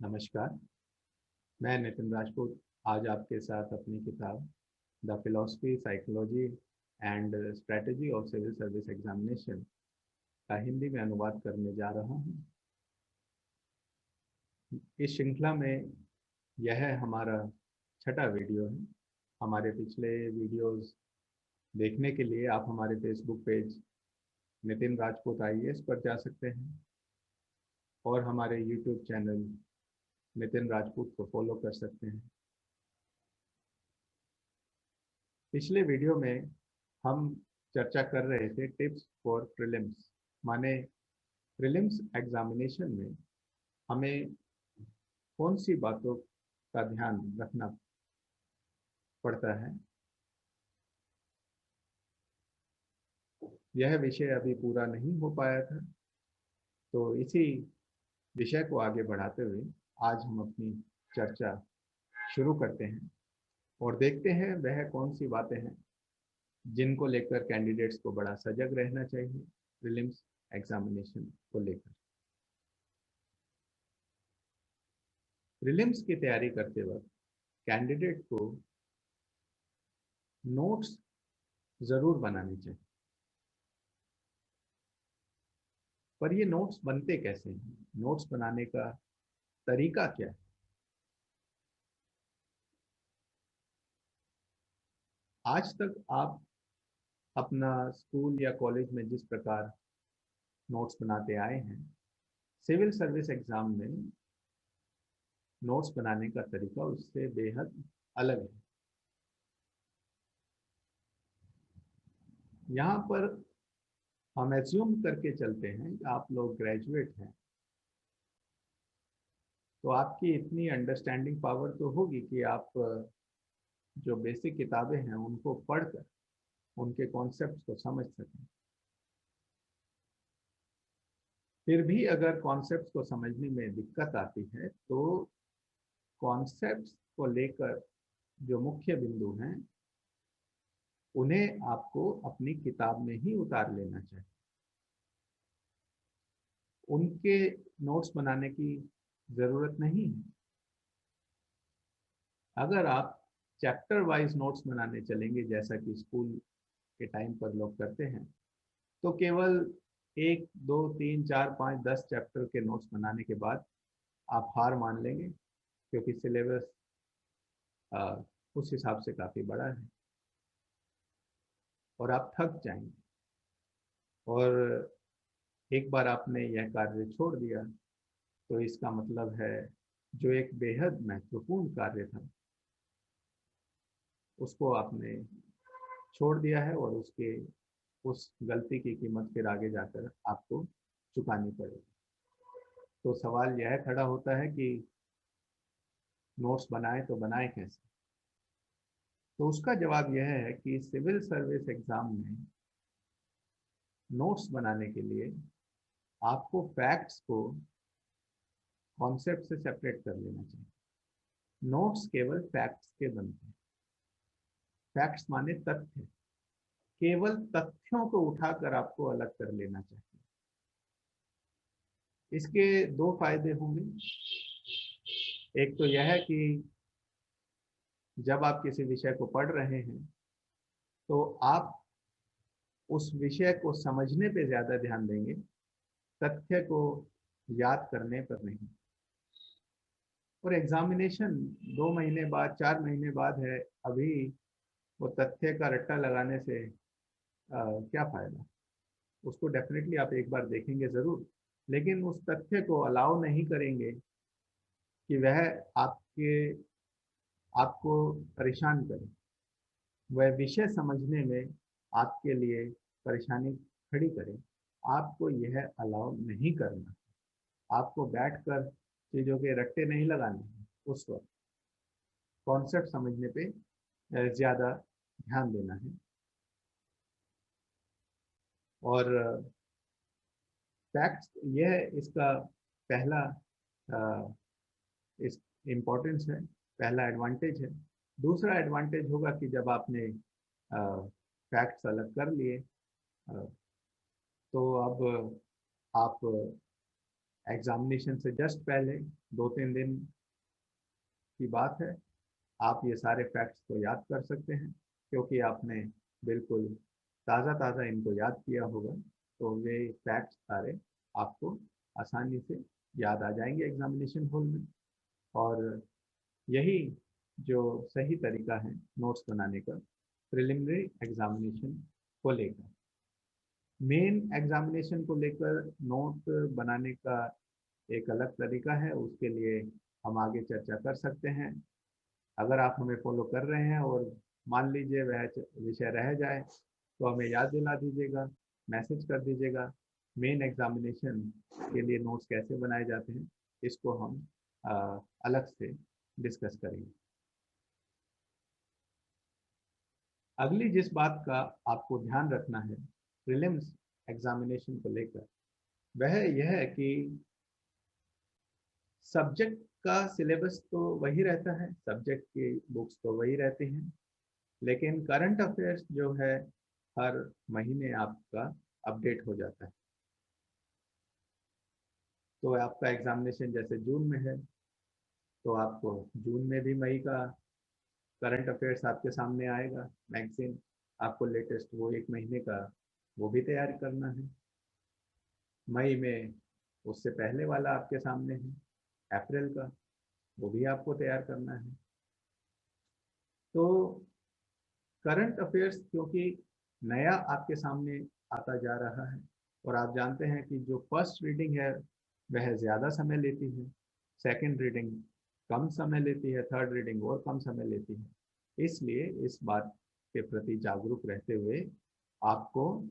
नमस्कार। मैं नितिन राजपूत आज आपके साथ अपनी किताब the philosophy psychology and strategy of civil service examination का हिंदी में अनुवाद करने जा रहा हूँ। इस श्रृंखला में यह हमारा छठा वीडियो है। हमारे पिछले वीडियोस देखने के लिए आप हमारे Facebook page Nitin Rajput IAS पर जा सकते हैं और हमारे यूट्यूब चैनल नितिन राजपूत को फॉलो कर सकते हैं। पिछले वीडियो में हम चर्चा कर रहे थे टिप्स फॉर प्रीलिम्स, माने प्रीलिम्स एग्जामिनेशन में हमें कौन सी बातों का ध्यान रखना पड़ता है। यह विषय अभी पूरा नहीं हो पाया था, तो इसी विषय को आगे बढ़ाते हुए आज हम अपनी चर्चा शुरू करते हैं और देखते हैं वह कौन सी बातें हैं जिनको लेकर कैंडिडेट्स को बड़ा सजग रहना चाहिए प्रीलिम्स एग्जामिनेशन को लेकर। प्रीलिम्स की तैयारी करते वक्त कैंडिडेट को नोट्स जरूर बनाने चाहिए, पर ये नोट्स बनते कैसे हैं, नोट्स बनाने का तरीका क्या है। आज तक आप अपना स्कूल या कॉलेज में जिस प्रकार नोट्स बनाते आए हैं, सिविल सर्विस एग्जाम में नोट्स बनाने का तरीका उससे बेहद अलग है। यहाँ पर हम एज्यूम करके चलते हैं कि आप लोग ग्रेजुएट हैं, तो आपकी इतनी अंडरस्टैंडिंग पावर तो होगी कि आप जो बेसिक किताबें हैं उनको पढ़कर उनके कॉन्सेप्ट्स को समझ सकें। फिर भी अगर कॉन्सेप्ट्स को समझने में दिक्कत आती है तो कॉन्सेप्ट्स को लेकर जो मुख्य बिंदु हैं उन्हें आपको अपनी किताब में ही उतार लेना चाहिए। उनके नोट्स बनाने की जरूरत नहीं है। अगर आप चैप्टर वाइज नोट्स बनाने चलेंगे जैसा कि स्कूल के टाइम पर लोग करते हैं, तो केवल 1 2 3 4 5 10 चैप्टर के नोट्स बनाने के बाद आप हार मान लेंगे, क्योंकि सिलेबस उस हिसाब से काफ़ी बड़ा है और आप थक जाएंगे। और एक बार आपने यह कार्य छोड़ दिया तो इसका मतलब है जो एक बेहद महत्वपूर्ण कार्य था उसको आपने छोड़ दिया है और उसके उस गलती की कीमत फिर आगे जाकर आपको चुकानी पड़ेगी। तो सवाल यह खड़ा होता है कि नोट्स बनाए तो बनाए कैसे। तो उसका जवाब यह है कि सिविल सर्विस एग्जाम में नोट्स बनाने के लिए आपको फैक्ट्स को कॉन्सेप्ट से सेपरेट कर लेना चाहिए। नोट्स केवल फैक्ट्स के बनते हैं। फैक्ट्स माने तथ्य, केवल तथ्यों को उठाकर आपको अलग कर लेना चाहिए। इसके दो फायदे होंगे। एक तो यह है कि जब आप किसी विषय को पढ़ रहे हैं तो आप उस विषय को समझने पे ज्यादा ध्यान देंगे, तथ्य को याद करने पर नहीं। और एग्जामिनेशन 2 महीने बाद 4 महीने बाद है, अभी वो तथ्य का रट्टा लगाने से क्या फायदा। उसको डेफिनेटली आप एक बार देखेंगे जरूर, लेकिन उस तथ्य को अलाउ नहीं करेंगे कि वह आपके आपको परेशान करे, वह विषय समझने में आपके लिए परेशानी खड़ी करे। आपको यह अलाउ नहीं करना। आपको बैठकर चीज़ों के रट्टे नहीं लगाने हैं, उस वक्त कॉन्सेप्ट समझने पे ज़्यादा ध्यान देना है। और फैक्ट्स यह इसका पहला इस इम्पोर्टेंस है, पहला एडवांटेज है। दूसरा एडवांटेज होगा कि जब आपने फैक्ट्स अलग कर लिए तो अब आप एग्जामिनेशन से जस्ट पहले 2-3 दिन की बात है, आप ये सारे फैक्ट्स को याद कर सकते हैं, क्योंकि आपने बिल्कुल ताज़ा ताज़ा इनको याद किया होगा, तो वे फैक्ट्स सारे आपको आसानी से याद आ जाएंगे एग्जामिनेशन हॉल में। और यही जो सही तरीका है नोट्स बनाने का प्रिलिमिनरी एग्जामिनेशन को लेकर। मेन एग्जामिनेशन को लेकर नोट बनाने का एक अलग तरीका है, उसके लिए हम आगे चर्चा कर सकते हैं। अगर आप हमें फॉलो कर रहे हैं और मान लीजिए वह विषय रह जाए तो हमें याद दिला दीजिएगा, मैसेज कर दीजिएगा। मेन एग्जामिनेशन के लिए नोट्स कैसे बनाए जाते हैं इसको हम अलग से डिस्कस करेंगे। अगली जिस बात का आपको ध्यान रखना है प्रीलिम्स एग्जामिनेशन को लेकर, वह यह है कि सब्जेक्ट का सिलेबस तो वही रहता है, सब्जेक्ट की बुक्स तो वही रहती हैं, लेकिन करंट अफेयर्स जो है हर महीने आपका अपडेट हो जाता है। तो आपका एग्जामिनेशन जैसे जून में है, तो आपको जून में भी मई का करंट अफेयर्स आपके सामने आएगा, मैगजीन आपको लेटेस्ट वो 1 महीने का वो भी तैयार करना है। मई में उससे पहले वाला आपके सामने है, अप्रैल का, वो भी आपको तैयार करना है। तो करंट अफेयर्स क्योंकि नया आपके सामने आता जा रहा है, और आप जानते हैं कि जो फर्स्ट रीडिंग है वह ज़्यादा समय लेती है, सेकंड रीडिंग कम समय लेती है, थर्ड रीडिंग और कम समय लेती है। इसलिए इस बात के प्रति जागरूक रहते हुए आपको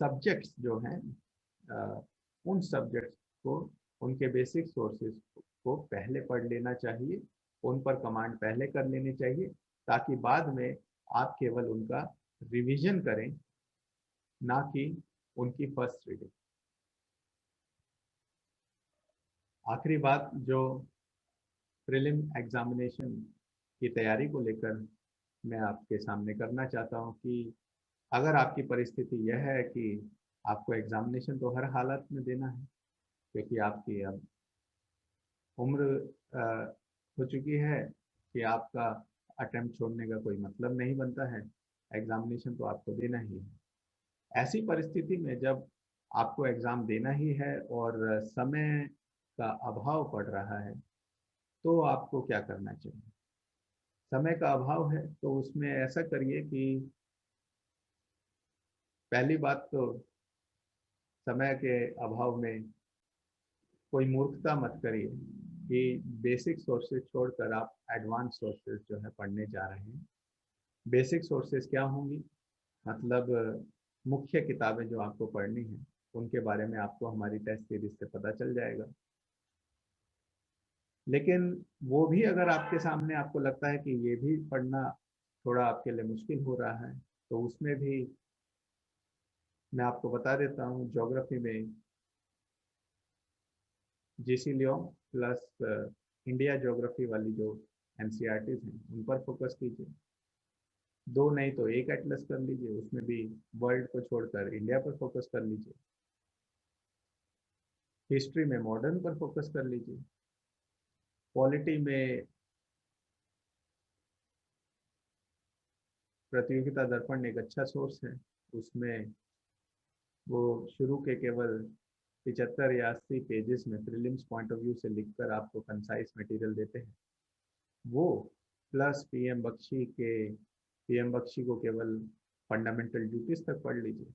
सब्जेक्ट्स जो हैं उन सब्जेक्ट्स को, उनके बेसिक सोर्सेज को पहले पढ़ लेना चाहिए, उन पर कमांड पहले कर लेनी चाहिए, ताकि बाद में आप केवल उनका रिवीजन करें, ना कि उनकी फर्स्ट रीडिंग। आखिरी बात जो प्रीलिम एग्जामिनेशन की तैयारी को लेकर मैं आपके सामने करना चाहता हूं कि अगर आपकी परिस्थिति यह है कि आपको एग्जामिनेशन तो हर हालत में देना है, क्योंकि आपकी अब उम्र हो चुकी है कि आपका अटेम्प्ट छोड़ने का कोई मतलब नहीं बनता है, एग्जामिनेशन तो आपको देना ही है। ऐसी परिस्थिति में जब आपको एग्ज़ाम देना ही है और समय का अभाव पड़ रहा है, तो आपको क्या करना चाहिए? समय का अभाव है तो उसमें ऐसा करिए कि पहली बात तो समय के अभाव में कोई मूर्खता मत करिए कि बेसिक सोर्सेज छोड़कर आप एडवांस सोर्सेज जो है पढ़ने जा रहे हैं। बेसिक सोर्सेज क्या होंगी? मतलब मुख्य किताबें जो आपको पढ़नी हैं उनके बारे में आपको हमारी टेस्ट सीरीज से पता चल जाएगा। लेकिन वो भी अगर आपके सामने आपको लगता है कि ये भी पढ़ना थोड़ा आपके लिए मुश्किल हो रहा है, तो उसमें भी मैं आपको बता देता हूँ, ज्योग्राफी में GC Leong plus India geography वाली जो एनसीईआरटीज हैं उन पर फोकस कीजिए। दो नहीं तो एक एटलस कर लीजिए, उसमें भी वर्ल्ड को छोड़कर इंडिया पर फोकस कर लीजिए। हिस्ट्री में मॉडर्न पर फोकस कर लीजिए। पॉलिटी में प्रतियोगिता दर्पण एक अच्छा सोर्स है, उसमें वो शुरू के केवल 75 या 80 पेजेस में प्रीलिम्स पॉइंट ऑफ व्यू से लिखकर आपको कंसाइज मटेरियल देते हैं। वो प्लस पीएम बख्शी को केवल फंडामेंटल ड्यूटीज तक पढ़ लीजिए,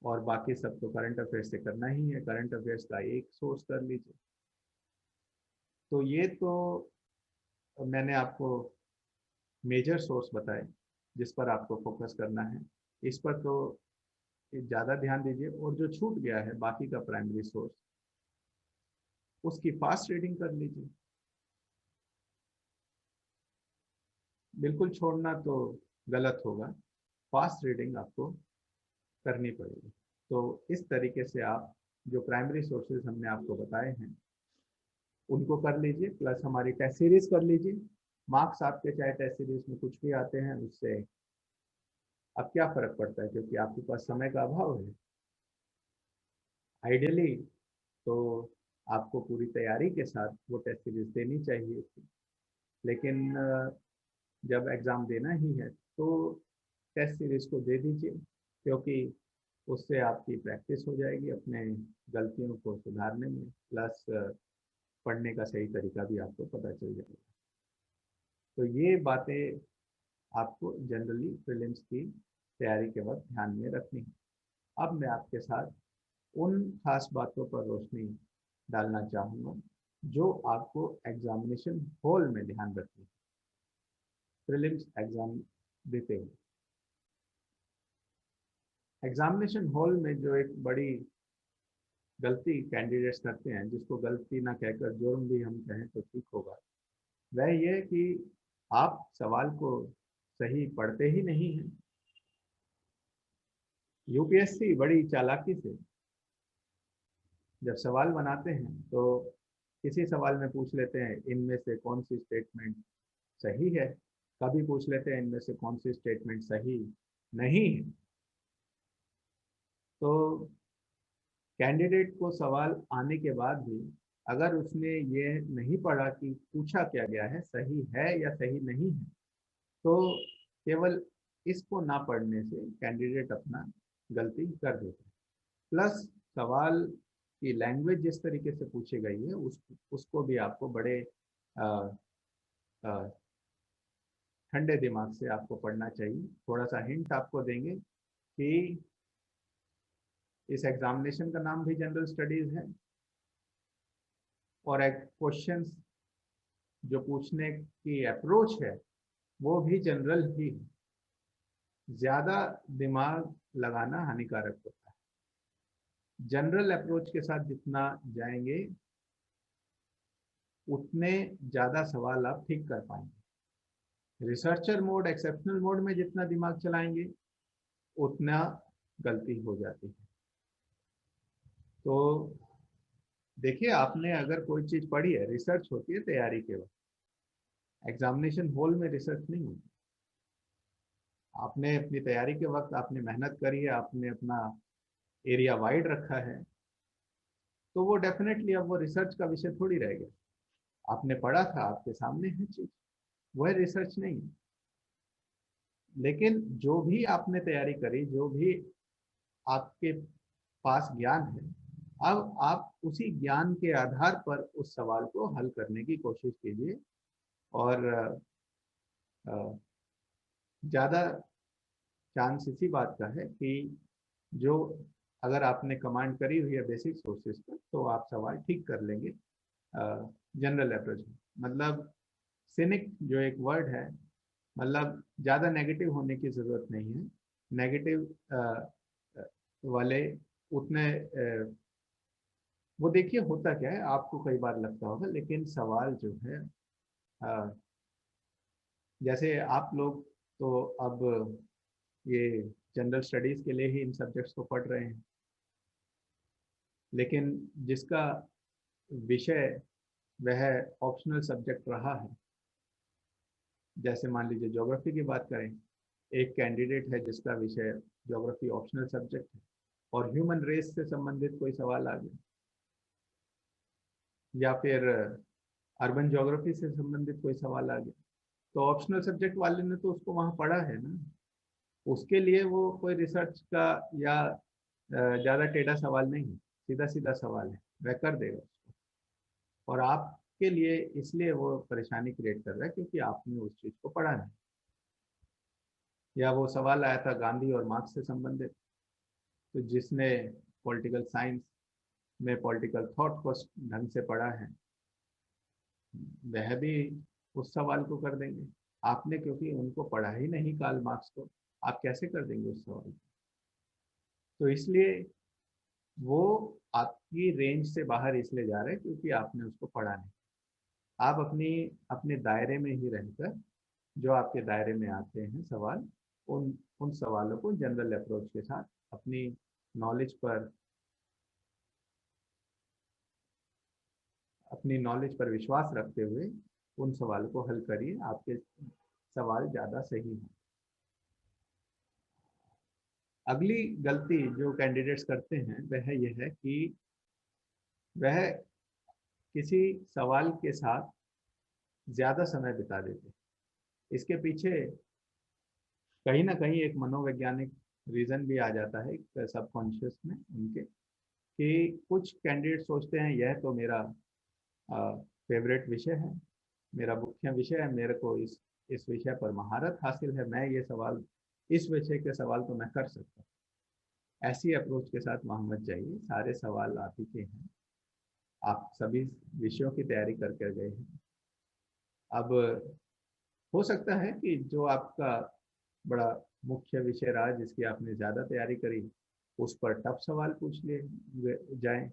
और बाकी सब तो करंट अफेयर्स से करना ही है, करंट अफेयर्स का एक सोर्स कर लीजिए। तो ये तो मैंने आपको मेजर सोर्स बताए जिस पर आपको फोकस करना है, इस पर तो ज़्यादा ध्यान दीजिए। और जो छूट गया है बाकी का प्राइमरी सोर्स, उसकी फास्ट रीडिंग कर लीजिए। बिल्कुल छोड़ना तो गलत होगा, फास्ट रीडिंग आपको करनी पड़ेगी। तो इस तरीके से आप जो प्राइमरी सोर्सेज हमने आपको बताए हैं उनको कर लीजिए, प्लस हमारी टेस्ट सीरीज कर लीजिए। मार्क्स आपके चाहे टेस्ट सीरीज में कुछ भी आते हैं उससे अब क्या फ़र्क पड़ता है, क्योंकि आपके पास समय का अभाव है। आइडियली तो आपको पूरी तैयारी के साथ वो टेस्ट सीरीज देनी चाहिए थी, लेकिन जब एग्ज़ाम देना ही है तो टेस्ट सीरीज को दे दीजिए, क्योंकि उससे आपकी प्रैक्टिस हो जाएगी अपने गलतियों को सुधारने में, प्लस पढ़ने का सही तरीका भी आपको पता चल जाएगा। तो ये बातें आपको जनरली प्रीलिम्स की तैयारी के वक्त ध्यान में रखनी है। अब मैं आपके साथ उन खास बातों पर रोशनी डालना चाहूँगा जो आपको एग्जामिनेशन हॉल में ध्यान रखनी है प्रीलिम्स एग्जाम देते हुए। एग्जामिनेशन हॉल में जो एक बड़ी गलती कैंडिडेट्स करते हैं, जिसको गलती ना कहकर जुर्म भी हम कहें तो ठीक होगा, वह ये कि आप सवाल को सही पढ़ते ही नहीं हैं। यूपीएससी बड़ी चालाकी से जब सवाल बनाते हैं तो किसी सवाल में पूछ लेते हैं इनमें से कौन सी स्टेटमेंट सही है, कभी पूछ लेते हैं इनमें से कौन सी स्टेटमेंट सही नहीं है। तो कैंडिडेट को सवाल आने के बाद भी अगर उसने ये नहीं पढ़ा कि पूछा क्या गया है, सही है या सही नहीं है, तो केवल इसको ना पढ़ने से कैंडिडेट अपना गलती कर देता है। प्लस सवाल की लैंग्वेज जिस तरीके से पूछी गई है उसको भी आपको बड़े ठंडे दिमाग से आपको पढ़ना चाहिए। थोड़ा सा हिंट आपको देंगे कि इस एग्जामिनेशन का नाम भी जनरल स्टडीज है और क्वेश्चंस जो पूछने की अप्रोच है वो भी जनरल ही है। ज़्यादा दिमाग लगाना हानिकारक होता है। जनरल अप्रोच के साथ जितना जाएंगे उतने ज़्यादा सवाल आप ठीक कर पाएंगे। रिसर्चर मोड, एक्सेप्शनल मोड में जितना दिमाग चलाएंगे उतना गलती हो जाती है। तो देखिए, आपने अगर कोई चीज़ पढ़ी है, रिसर्च होती है तैयारी के वक्त, एग्जामिनेशन हॉल में रिसर्च नहीं होती। आपने अपनी तैयारी के वक्त आपने मेहनत करी है, आपने अपना एरिया वाइड रखा है, तो वो डेफिनेटली अब वो रिसर्च का विषय थोड़ी रह गया। आपने पढ़ा था, आपके सामने है चीज, वह रिसर्च नहीं है। लेकिन जो भी आपने तैयारी करी, जो भी आपके पास ज्ञान है, अब आप उसी ज्ञान के आधार पर उस सवाल को हल करने की कोशिश कीजिए। और ज़्यादा चांस इसी बात का है कि जो अगर आपने कमांड करी हुई है बेसिक सोर्सेज पर, तो आप सवाल ठीक कर लेंगे जनरल अप्रोच में। मतलब सिनिक जो एक वर्ड है, मतलब ज़्यादा नेगेटिव होने की ज़रूरत नहीं है। नेगेटिव वाले उतने वो देखिए होता क्या है, आपको कई बार लगता होगा, लेकिन सवाल जो है जैसे आप लोग तो अब ये जनरल स्टडीज़ के लिए ही इन सब्जेक्ट्स को पढ़ रहे हैं, लेकिन जिसका विषय वह ऑप्शनल सब्जेक्ट रहा है, जैसे मान लीजिए ज्योग्राफी की बात करें, एक कैंडिडेट है जिसका विषय ज्योग्राफी ऑप्शनल सब्जेक्ट है और ह्यूमन रेस से संबंधित कोई सवाल आ गया, या फिर अर्बन ज्योग्राफी से संबंधित कोई सवाल आ गया, तो ऑप्शनल सब्जेक्ट वाले ने तो उसको वहाँ पढ़ा है ना, उसके लिए वो कोई रिसर्च का या ज़्यादा टेढ़ा सवाल नहीं है, सीधा सीधा सवाल है, वह कर देगा उसको। और आपके लिए इसलिए वो परेशानी क्रिएट कर रहा है क्योंकि आपने उस चीज़ को पढ़ा नहीं। या वो सवाल आया था गांधी और मार्क्स से संबंधित, तो जिसने पॉलिटिकल साइंस में पॉलिटिकल थॉट को ढंग से पढ़ा है वह भी उस सवाल को कर देंगे। आपने क्योंकि उनको पढ़ा ही नहीं कार्ल मार्क्स को, आप कैसे कर देंगे उस सवाल को? तो इसलिए वो आपकी रेंज से बाहर इसलिए जा रहे हैं क्योंकि आपने उसको पढ़ा नहीं। आप अपने दायरे में ही रहकर जो आपके दायरे में आते हैं सवाल, उन सवालों को जनरल अप्रोच के साथ अपनी नॉलेज पर विश्वास रखते हुए उन सवाल को हल करिए, आपके सवाल ज़्यादा सही हैं। अगली गलती जो कैंडिडेट्स करते हैं वह यह है कि वह किसी सवाल के साथ ज़्यादा समय बिता देते हैं। इसके पीछे कहीं ना कहीं एक मनोवैज्ञानिक रीज़न भी आ जाता है सबकॉन्शियस में उनके, कि कुछ कैंडिडेट सोचते हैं यह तो मेरा फेवरेट विषय है, मेरा मुख्य विषय है, मेरे को इस विषय पर महारत हासिल है, मैं ये सवाल, इस विषय के सवाल तो मैं कर सकता हूँ। ऐसी अप्रोच के साथ वहाँ मत जाइए। सारे सवाल आप ही के हैं, आप सभी विषयों की तैयारी करके गए हैं। अब हो सकता है कि जो आपका बड़ा मुख्य विषय रहा, जिसकी आपने ज़्यादा तैयारी करी, उस पर टफ सवाल पूछ लिए जाएं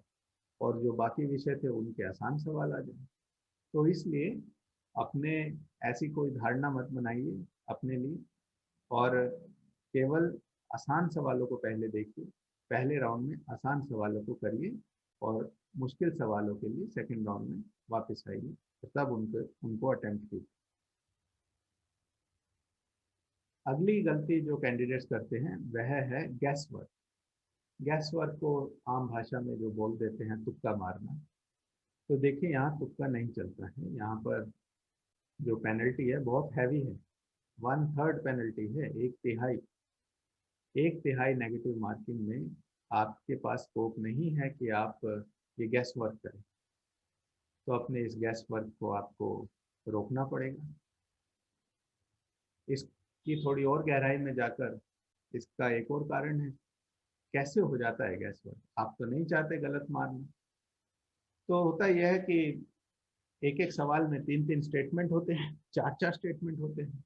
और जो बाकी विषय थे उनके आसान सवाल आ जाएं। तो इसलिए अपने ऐसी कोई धारणा मत बनाइए अपने लिए, और केवल आसान सवालों को पहले देखिए, पहले राउंड में आसान सवालों को करिए और मुश्किल सवालों के लिए सेकंड राउंड में वापस आइए, तब उनको अटेम्प्ट कीजिए। अगली गलती जो कैंडिडेट्स करते हैं वह है गैस वर्क। गैस वर्क को आम भाषा में जो बोल देते हैं तुक्का मारना। तो देखिए, यहाँ तुक्का नहीं चलता है, यहाँ पर जो पेनल्टी है बहुत हैवी है, 1/3 पेनल्टी है, एक तिहाई नेगेटिव मार्किंग में आपके पास स्कोप नहीं है कि आप ये गैस वर्क करें। तो अपने इस गैस वर्क को आपको रोकना पड़ेगा। इसकी थोड़ी और गहराई में जाकर इसका एक और कारण है, कैसे हो जाता है गैस वर्क। आप तो नहीं चाहते गलत मारना। तो होता यह है कि एक एक सवाल में 3-3 स्टेटमेंट होते हैं, 4-4 स्टेटमेंट होते हैं।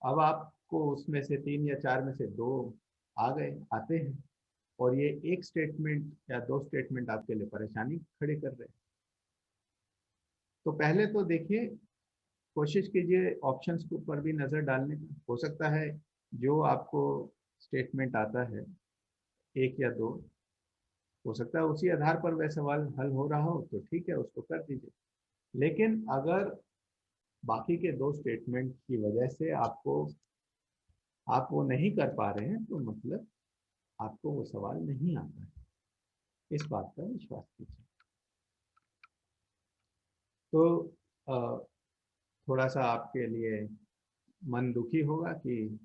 अब आपको उसमें से 3 या 4 में से 2 आते हैं, और ये एक स्टेटमेंट या 2 स्टेटमेंट आपके लिए परेशानी खड़ी कर रहे हैं। तो पहले तो देखिए, कोशिश कीजिए ऑप्शंस के ऊपर भी नज़र डालने की। हो सकता है जो आपको स्टेटमेंट आता है, एक या दो, हो सकता है उसी आधार पर वह सवाल हल हो रहा हो, तो ठीक है, उसको कर दीजिए। लेकिन अगर बाकी के 2 स्टेटमेंट की वजह से आप वो नहीं कर पा रहे हैं, तो मतलब आपको वो सवाल नहीं आता है। इस बात का विश्वास कीजिए। तो थोड़ा सा आपके लिए मन दुखी होगा कि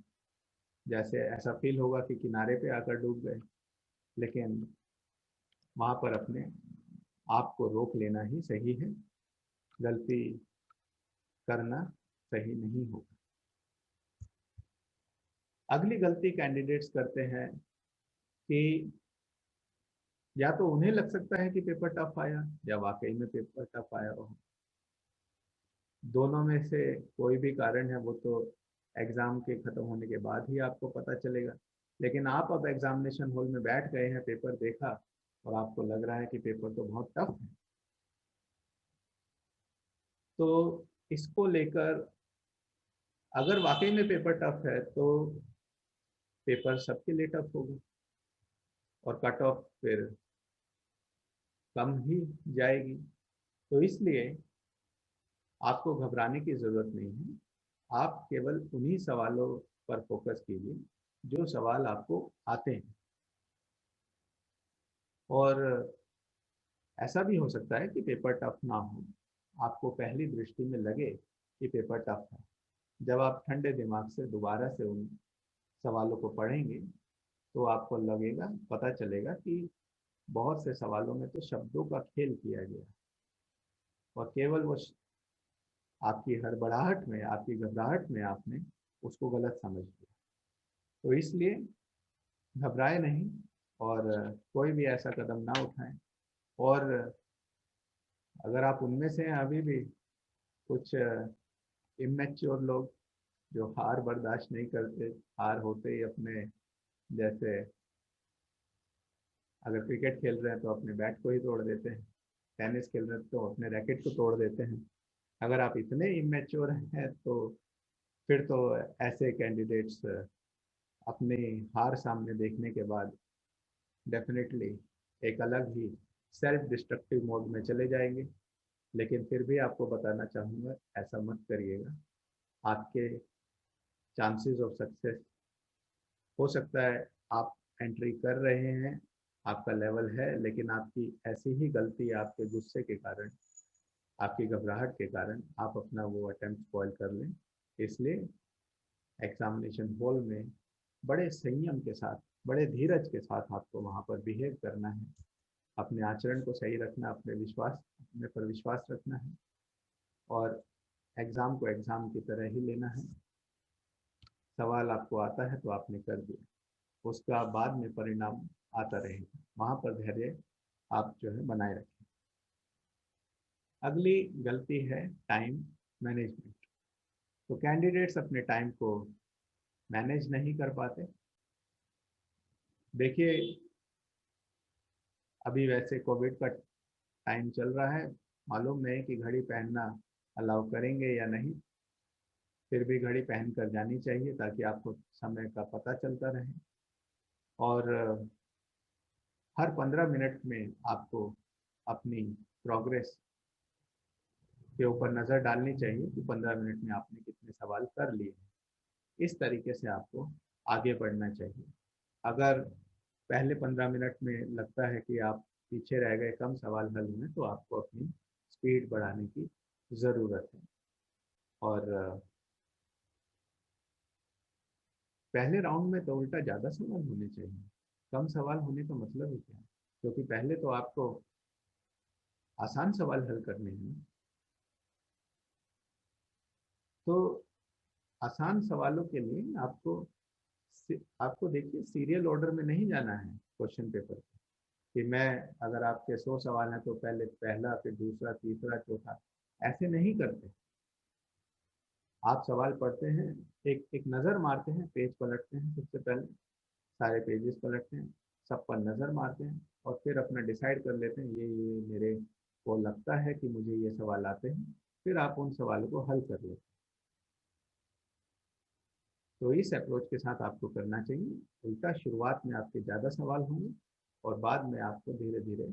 जैसे ऐसा फील होगा कि किनारे पे आकर डूब गए, लेकिन वहाँ पर अपने आप को रोक लेना ही सही है। गलती करना सही नहीं होगा। अगली गलती कैंडिडेट्स करते हैं कि या तो उन्हें लग सकता है कि पेपर टफ आया, या वाकई में पेपर टफ आया हो। दोनों में से कोई भी कारण है, वो तो एग्ज़ाम के ख़त्म होने के बाद ही आपको पता चलेगा। लेकिन आप अब एग्जामिनेशन हॉल में बैठ गए हैं, पेपर देखा और आपको लग रहा है कि पेपर तो बहुत टफ है। तो इसको लेकर, अगर वाकई में पेपर टफ है तो पेपर सबके लिए टफ होगा और कट ऑफ फिर कम ही जाएगी। तो इसलिए आपको घबराने की ज़रूरत नहीं है। आप केवल उन्हीं सवालों पर फोकस कीजिए जो सवाल आपको आते हैं। और ऐसा भी हो सकता है कि पेपर टफ ना हो, आपको पहली दृष्टि में लगे कि पेपर टफ है। जब आप ठंडे दिमाग से दोबारा से उन सवालों को पढ़ेंगे तो आपको लगेगा, पता चलेगा कि बहुत से सवालों में तो शब्दों का खेल किया गया और केवल वो आपकी हड़बड़ाहट में, आपकी घबराहट में आपने उसको गलत समझ लिया। तो इसलिए घबराए नहीं और कोई भी ऐसा कदम ना उठाएं। और अगर आप उनमें से हैं अभी भी कुछ इमेच्योर लोग जो हार बर्दाश्त नहीं करते, हार होते ही अपने, जैसे अगर क्रिकेट खेल रहे हैं तो अपने बैट को ही तोड़ देते हैं, टेनिस खेल रहे हैं तो अपने रैकेट को तोड़ देते हैं। अगर आप इतने इमेच्योर हैं तो फिर तो ऐसे कैंडिडेट्स अपनी हार सामने देखने के बाद डेफिनेटली एक अलग ही सेल्फ डिस्ट्रक्टिव मोड में चले जाएंगे। लेकिन फिर भी आपको बताना चाहूँगा, ऐसा मत करिएगा। आपके चांसेस ऑफ सक्सेस हो सकता है आप एंट्री कर रहे हैं, आपका लेवल है, लेकिन आपकी ऐसी ही गलती, आपके गुस्से के कारण, आपकी घबराहट के कारण आप अपना वो अटेम्प्ट स्पॉइल कर लें। इसलिए एग्जामिनेशन हॉल में बड़े संयम के साथ, बड़े धीरज के साथ आपको वहाँ पर बिहेव करना है, अपने आचरण को सही रखना, अपने पर विश्वास रखना है और एग्ज़ाम को एग्ज़ाम की तरह ही लेना है। सवाल आपको आता है तो आपने कर दिया, उसका बाद में परिणाम आता रहेगा, वहाँ पर धैर्य आप जो है बनाए रखें। अगली गलती है टाइम मैनेजमेंट। तो कैंडिडेट्स अपने टाइम को मैनेज नहीं कर पाते। देखिए, अभी वैसे कोविड का टाइम चल रहा है, मालूम नहीं कि घड़ी पहनना अलाउ करेंगे या नहीं, फिर भी घड़ी पहन कर जानी चाहिए ताकि आपको समय का पता चलता रहे। और हर 15 मिनट में आपको अपनी प्रोग्रेस के ऊपर नज़र डालनी चाहिए कि 15 मिनट में आपने कितने सवाल कर लिए हैं। इस तरीके से आपको आगे बढ़ना चाहिए। अगर पहले 15 मिनट में लगता है कि आप पीछे रह गए, कम सवाल हल हुए, तो आपको अपनी स्पीड बढ़ाने की ज़रूरत है। और पहले राउंड में तो उल्टा ज़्यादा सवाल होने चाहिए, कम सवाल होने का मतलब ही क्या है? क्योंकि पहले तो आपको आसान सवाल हल करने हैं। तो आसान सवालों के लिए आपको देखिए, सीरियल ऑर्डर में नहीं जाना है क्वेश्चन पेपर कि मैं, अगर आपके 100 सवाल हैं तो पहले पहला, फिर दूसरा, तीसरा, चौथा, ऐसे नहीं करते। आप सवाल पढ़ते हैं, एक एक नज़र मारते हैं, पेज पलटते हैं, सबसे पहले सारे पेजेस पलटते हैं, सब पर नज़र मारते हैं और फिर अपना डिसाइड कर लेते हैं ये मेरे को लगता है कि मुझे ये सवाल आते हैं, फिर आप उन सवालों को हल कर लेते हैं। तो इस अप्रोच के साथ आपको करना चाहिए। उल्टा शुरुआत में आपके ज़्यादा सवाल होंगे और बाद में आपको धीरे धीरे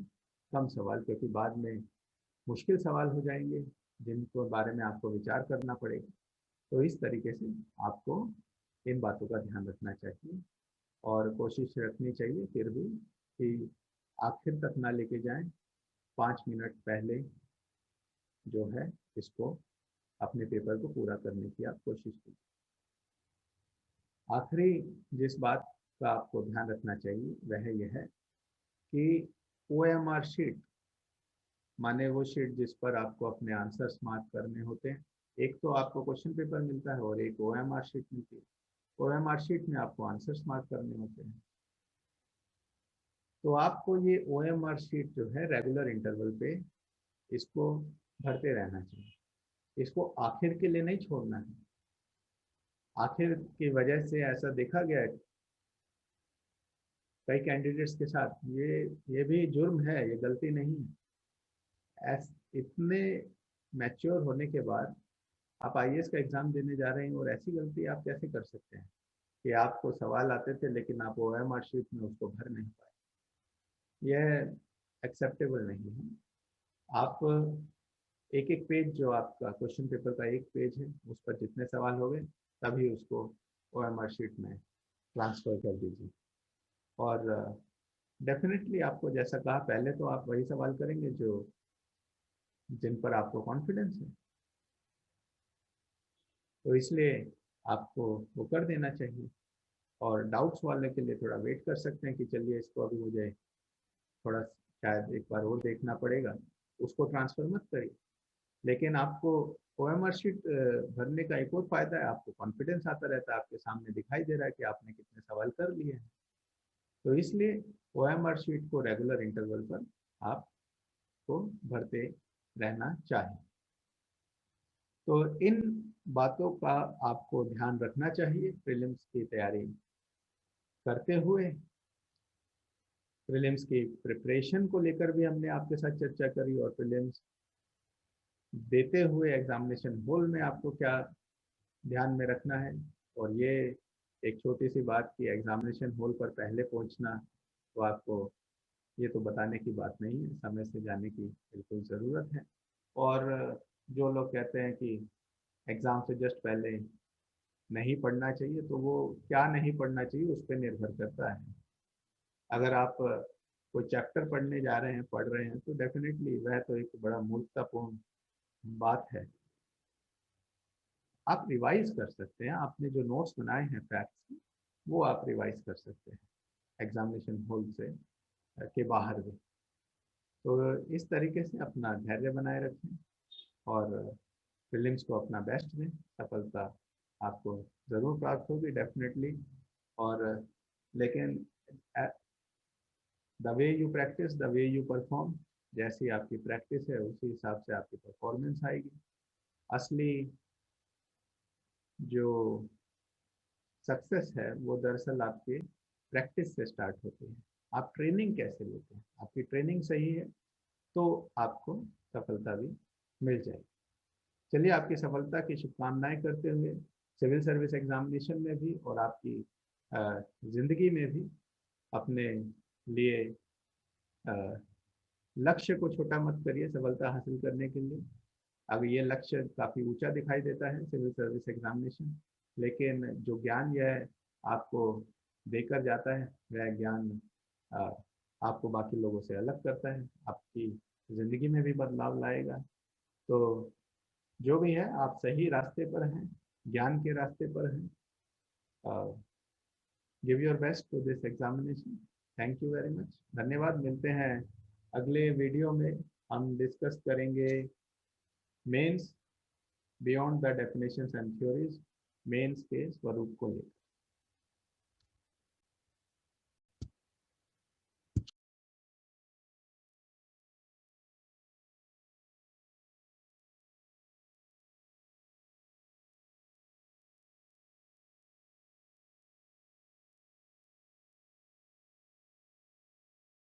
कम सवाल, क्योंकि बाद में मुश्किल सवाल हो जाएंगे जिनको बारे में आपको विचार करना पड़ेगा। तो इस तरीके से आपको इन बातों का ध्यान रखना चाहिए और कोशिश रखनी चाहिए फिर भी कि आखिर तक ना लेके जाएं, 5 मिनट पहले जो है इसको, अपने पेपर को पूरा करने की आप कोशिश कीजिए। आखिरी जिस बात का आपको ध्यान रखना चाहिए वह यह है कि OMR शीट, माने वो शीट जिस पर आपको अपने आंसर्स मार्क करने होते हैं। एक तो आपको क्वेश्चन पेपर मिलता है और एक OMR शीट मिलती है। OMR शीट में आपको आंसर्स मार्क करने होते हैं। तो आपको ये OMR शीट जो है रेगुलर इंटरवल पे इसको भरते रहना चाहिए। इसको आखिर के लिए नहीं छोड़ना है। आखिर की वजह से ऐसा देखा गया है कई कैंडिडेट्स के साथ, ये भी जुर्म है, ये गलती नहीं है। इतने मैच्योर होने के बाद आप IAS का एग्ज़ाम देने जा रहे हैं और ऐसी गलती आप कैसे कर सकते हैं कि आपको सवाल आते थे लेकिन आप OMR शीट में उसको भर नहीं पाए। यह एक्सेप्टेबल नहीं है। आप एक एक पेज, जो आपका क्वेश्चन पेपर का एक पेज है, उस पर जितने सवाल हो गए तभी उसको OMR शीट में ट्रांसफ़र कर दीजिए। और डेफिनेटली आपको जैसा कहा, पहले तो आप वही सवाल करेंगे जो जिन पर आपको कॉन्फिडेंस है, तो इसलिए आपको वो कर देना चाहिए। और डाउट्स वाले के लिए थोड़ा वेट कर सकते हैं कि चलिए इसको अभी मुझे थोड़ा शायद एक बार और देखना पड़ेगा, उसको ट्रांसफ़र मत करिए। लेकिन आपको OMR शीट भरने का एक और फ़ायदा है, आपको कॉन्फिडेंस आता रहता है, आपके सामने दिखाई दे रहा है कि आपने कितने सवाल कर लिए हैं। तो इसलिए OMR शीट को रेगुलर इंटरवल पर आपको भरते रहना चाहिए। तो इन बातों का आपको ध्यान रखना चाहिए प्रीलिम्स की तैयारी करते हुए। प्रीलिम्स की प्रिपरेशन को लेकर भी हमने आपके साथ चर्चा करी, और प्रीलिम्स देते हुए एग्जामिनेशन हॉल में आपको क्या ध्यान में रखना है। और ये एक छोटी सी बात कि एग्जामिनेशन हॉल पर पहले पहुंचना, तो आपको ये तो बताने की बात नहीं है, समय से जाने की बिल्कुल ज़रूरत है। और जो लोग कहते हैं कि एग्ज़ाम से जस्ट पहले नहीं पढ़ना चाहिए, तो वो क्या नहीं पढ़ना चाहिए उस पर निर्भर करता है। अगर आप कोई चैप्टर पढ़ने जा रहे हैं, पढ़ रहे हैं, तो डेफिनेटली वह तो एक बड़ा मूर्खतापूर्ण बात है। आप रिवाइज कर सकते हैं, आपने जो नोट्स बनाए हैं फैक्ट्स वो आप रिवाइज कर सकते हैं एग्जामिनेशन हॉल से के बाहर भी। तो इस तरीके से अपना धैर्य बनाए रखें और प्रीलिम्स को अपना बेस्ट दें। सफलता आपको ज़रूर प्राप्त होगी डेफिनेटली। और लेकिन the way you practice the way you perform, जैसी आपकी प्रैक्टिस है उसी हिसाब से आपकी परफॉर्मेंस आएगी। असली जो सक्सेस है वो दरअसल आपके प्रैक्टिस से स्टार्ट होती है। आप ट्रेनिंग कैसे लेते हैं, आपकी ट्रेनिंग सही है तो आपको सफलता भी मिल जाएगी। चलिए, आपकी सफलता की शुभकामनाएं करते हुए सिविल सर्विस एग्जामिनेशन में भी और आपकी ज़िंदगी में भी अपने लिए लक्ष्य को छोटा मत करिए सफलता हासिल करने के लिए। अब ये लक्ष्य काफ़ी ऊंचा दिखाई देता है सिविल सर्विस एग्जामिनेशन, लेकिन जो ज्ञान यह आपको देकर जाता है वह ज्ञान अ, आपको बाकी लोगों से अलग करता है, आपकी ज़िंदगी में भी बदलाव लाएगा। तो जो भी है, आप सही रास्ते पर हैं, ज्ञान के रास्ते पर हैं। Give your best to this examination. Thank you very much, धन्यवाद। मिलते हैं अगले वीडियो में। हम डिस्कस करेंगे mains beyond the definitions and theories, mains के स्वरूप को लेकर।